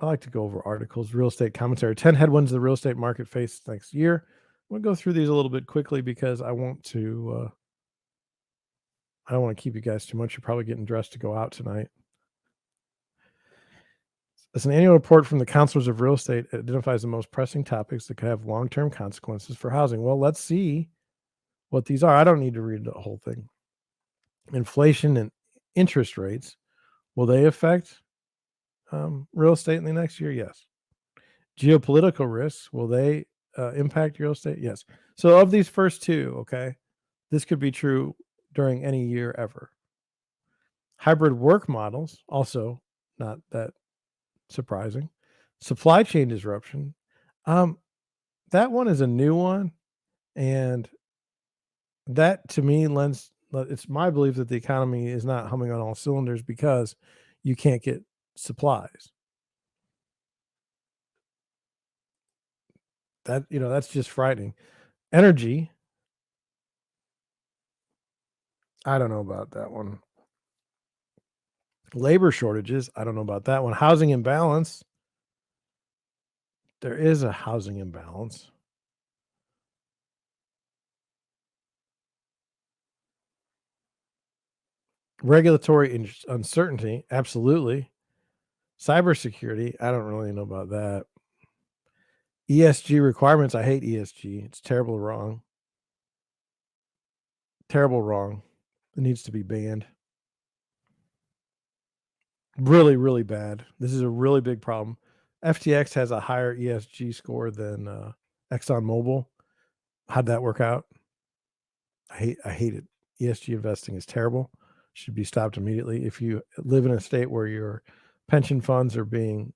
I like to go over articles, real estate commentary, 10 headwinds the real estate market faces next year. I'm going to go through these a little bit quickly because I don't want to keep you guys too much. You're probably getting dressed to go out tonight. As an annual report from the Counselors of Real Estate identifies the most pressing topics that could have long-term consequences for housing. Well, let's see what these are. I don't need to read the whole thing. Inflation and interest rates, will they affect real estate in the next year? Yes. Geopolitical risks, will they impact real estate? Yes. So of these first two, okay, this could be true during any year ever. Hybrid work models, also not that surprising. Supply chain disruption. That one is a new one, and that to me it's my belief that the economy is not humming on all cylinders because you can't get supplies. That's just frightening. Energy, I don't know about that one. Labor shortages, I don't know about that one. Housing imbalance, there is a housing imbalance. Regulatory uncertainty, absolutely. Cybersecurity, I don't really know about that. ESG requirements, I hate ESG. It's terrible wrong. Terrible wrong. It needs to be banned. Really, really bad. This is a really big problem. FTX has a higher ESG score than ExxonMobil. How'd that work out? I hate it. ESG investing is terrible. Should be stopped immediately. If you live in a state where your pension funds are being,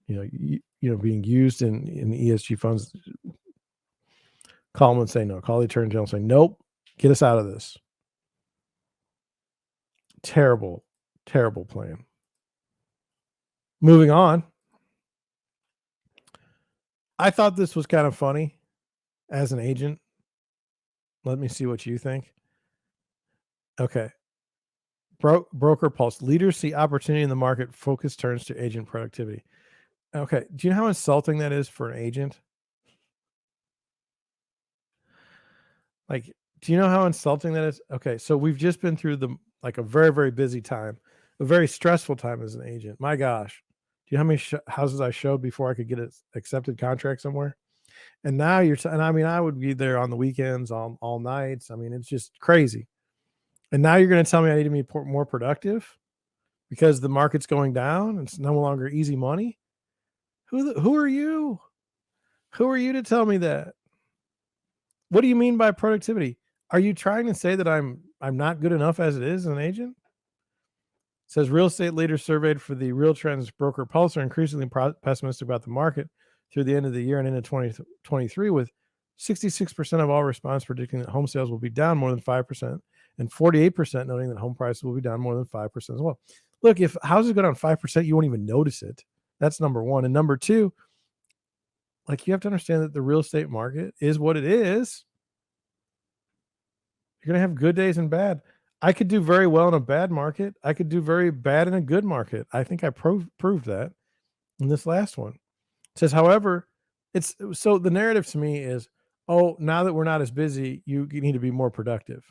being used in ESG funds, call them and say no. Call the Attorney General and say, nope, get us out of this. Terrible, terrible plan. Moving on. I thought this was kind of funny as an agent. Let me see what you think. Okay. Broker Pulse. Leaders see opportunity in the market. Focus turns to agent productivity. Okay. Do you know how insulting that is for an agent? Like, do you know how insulting that is? Okay. So we've just been through a very, very busy time, a very stressful time as an agent. My gosh. Do you know how many houses I showed before I could get an accepted contract somewhere? And now I would be there on the weekends, all nights. I mean, it's just crazy. And now you're going to tell me I need to be more productive because the market's going down. It's no longer easy money. Who are you? Who are you to tell me that? What do you mean by productivity? Are you trying to say that I'm not good enough as it is as an agent? It says real estate leaders surveyed for the Real Trends Broker Pulse are increasingly pessimistic about the market through the end of the year and into 2023, with 66% of all respondents predicting that home sales will be down more than 5%, and 48% noting that home prices will be down more than 5% as well. Look, if houses go down 5%, you won't even notice it. That's number one. And number two, you have to understand that the real estate market is what it is. You're going to have good days and bad. I could do very well in a bad market. I could do very bad in a good market. I think I proved that in this last one. It says, however, so the narrative to me is, oh, now that we're not as busy, you need to be more productive.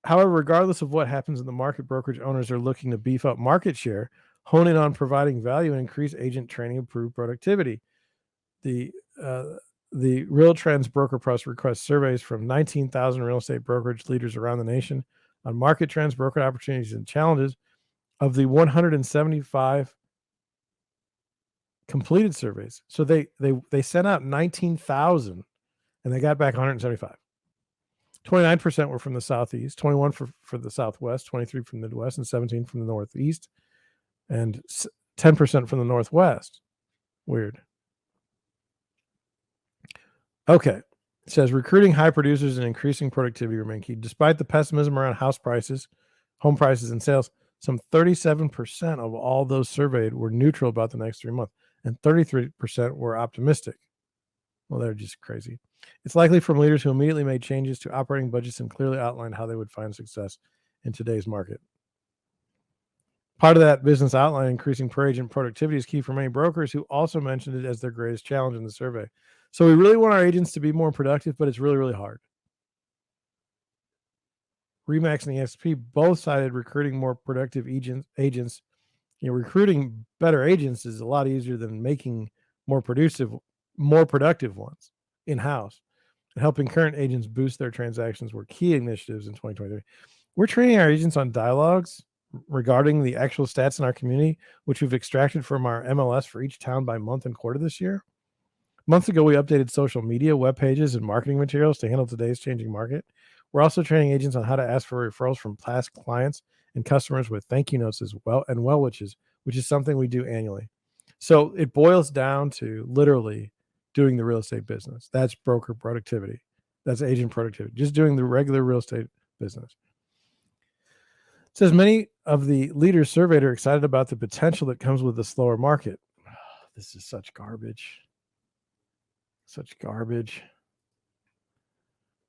However, regardless of what happens in the market, brokerage owners are looking to beef up market share, hone in on providing value, and increase agent training, improve productivity. The Real Trends Broker Plus requests surveys from 19,000 real estate brokerage leaders around the nation on market trends, broker opportunities, and challenges. Of the 175 completed surveys, so they sent out 19,000 and they got back 175. 29% were from the Southeast, 21 for the Southwest, 23 from the Midwest, and 17 from the Northeast, and 10% from the Northwest. Weird. Okay. It says recruiting high producers and increasing productivity remain key. Despite the pessimism around house prices, home prices, and sales, some 37% of all those surveyed were neutral about the next 3 months, and 33% were optimistic. Well, they're just crazy. It's likely from leaders who immediately made changes to operating budgets and clearly outlined how they would find success in today's market. Part of that business outline, increasing per agent productivity, is key for many brokers who also mentioned it as their greatest challenge in the survey. So we really want our agents to be more productive, but it's really, really hard. REMAX and EXP both cited recruiting more productive agents. Recruiting better agents is a lot easier than making more productive ones in-house. And helping current agents boost their transactions were key initiatives in 2023. We're training our agents on dialogues regarding the actual stats in our community, which we've extracted from our MLS for each town by month and quarter this year. Months ago, we updated social media, web pages, and marketing materials to handle today's changing market. We're also training agents on how to ask for referrals from past clients and customers with thank you notes as well, and well wishes, which is something we do annually. So it boils down to literally doing the real estate business. That's broker productivity. That's agent productivity. Just doing the regular real estate business. It says many of the leaders surveyed are excited about the potential that comes with a slower market. This is such garbage. Such garbage.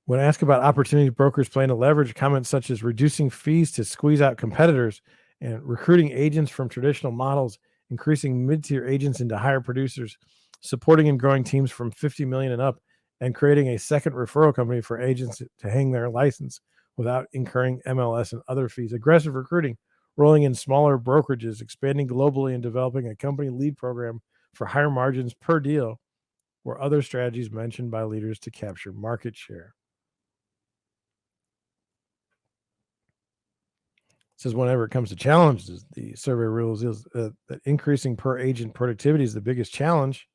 When asked about opportunities brokers plan to leverage, comments such as reducing fees to squeeze out competitors and recruiting agents from traditional models, increasing mid-tier agents into higher producers, supporting and growing teams from 50 million and up, and creating a second referral company for agents to hang their license without incurring MLS and other fees, aggressive recruiting, rolling in smaller brokerages, expanding globally, and developing a company lead program for higher margins per deal were other strategies mentioned by leaders to capture market share. It says whenever it comes to challenges, the survey rules is that increasing per agent productivity is the biggest challenge.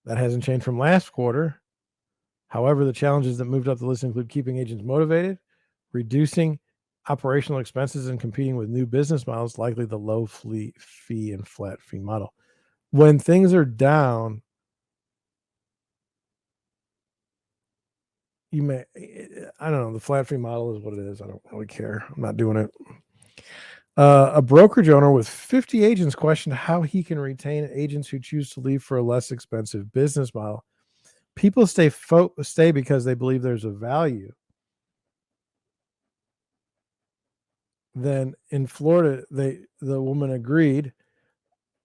That hasn't changed from last quarter. However, the challenges that moved up the list include keeping agents motivated, reducing operational expenses, and competing with new business models, likely the low fee and flat fee model. When things are down, I don't know, the flat fee model is what it is. I don't really care. I'm not doing it. A brokerage owner with 50 agents questioned how he can retain agents who choose to leave for a less expensive business model. People stay because they believe there's a value. Then in Florida, the woman agreed.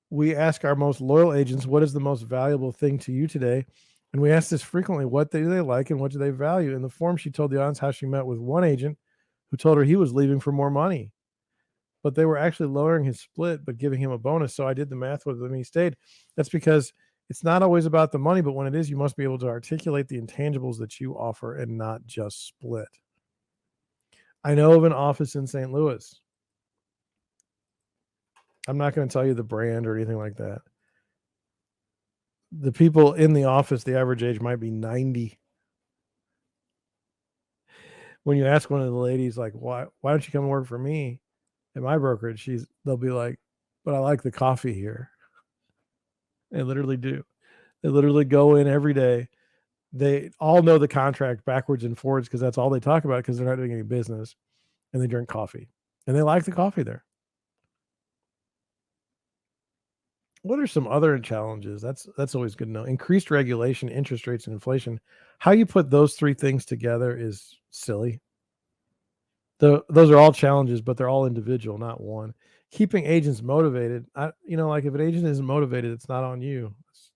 We ask our most loyal agents, what is the most valuable thing to you today? And we ask this frequently, what do they like and what do they value? In the form, she told the audience how she met with one agent who told her he was leaving for more money, but they were actually lowering his split, but giving him a bonus. So I did the math with him. He stayed. That's because it's not always about the money, but when it is, you must be able to articulate the intangibles that you offer and not just split. I know of an office in St. Louis. I'm not going to tell you the brand or anything like that. The people in the office, the average age might be 90. When you ask one of the ladies, like, why don't you come work for me at my brokerage? They'll be like, but I like the coffee here. They literally do. They literally go in every day. They all know the contract backwards and forwards because that's all they talk about because they're not doing any business, and they drink coffee and they like the coffee there. What are some other challenges? That's always good to know. Increased regulation, interest rates, and inflation. How you put those three things together is silly. Those are all challenges, but they're all individual, not one. Keeping agents motivated. Like if an agent isn't motivated, it's not on you.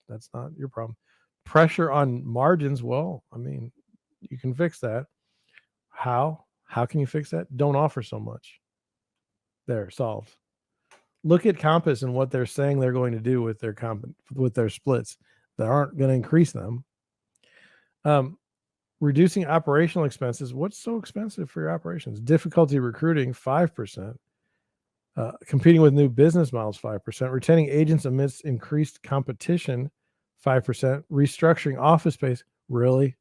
That's not your problem. Pressure on margins. Well, you can fix that. How? How can you fix that? Don't offer so much. There, solved. Look at Compass and what they're saying they're going to do with their splits that aren't going to increase them. Reducing operational expenses. What's so expensive for your operations? Difficulty recruiting, 5%. Competing with new business models, 5%. Retaining agents amidst increased competition, 5%. Restructuring office space, really?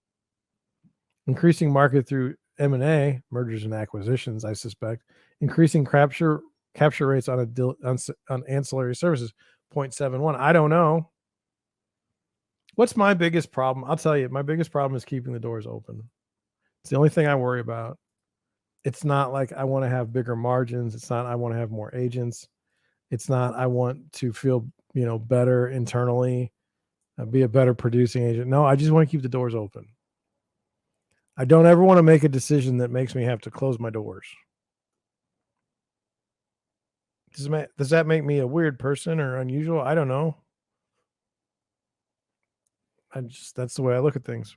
Increasing market through M&A, mergers and acquisitions, I suspect. Increasing capture rates on ancillary services, 0.71. I don't know. What's my biggest problem? I'll tell you, my biggest problem is keeping the doors open. It's the only thing I worry about. It's not like I want to have bigger margins. It's not I want to have more agents. It's not I want to feel, better internally, be a better producing agent. No, I just want to keep the doors open. I don't ever want to make a decision that makes me have to close my doors. Does that make me a weird person or unusual? I don't know. I just that's the way I look at things.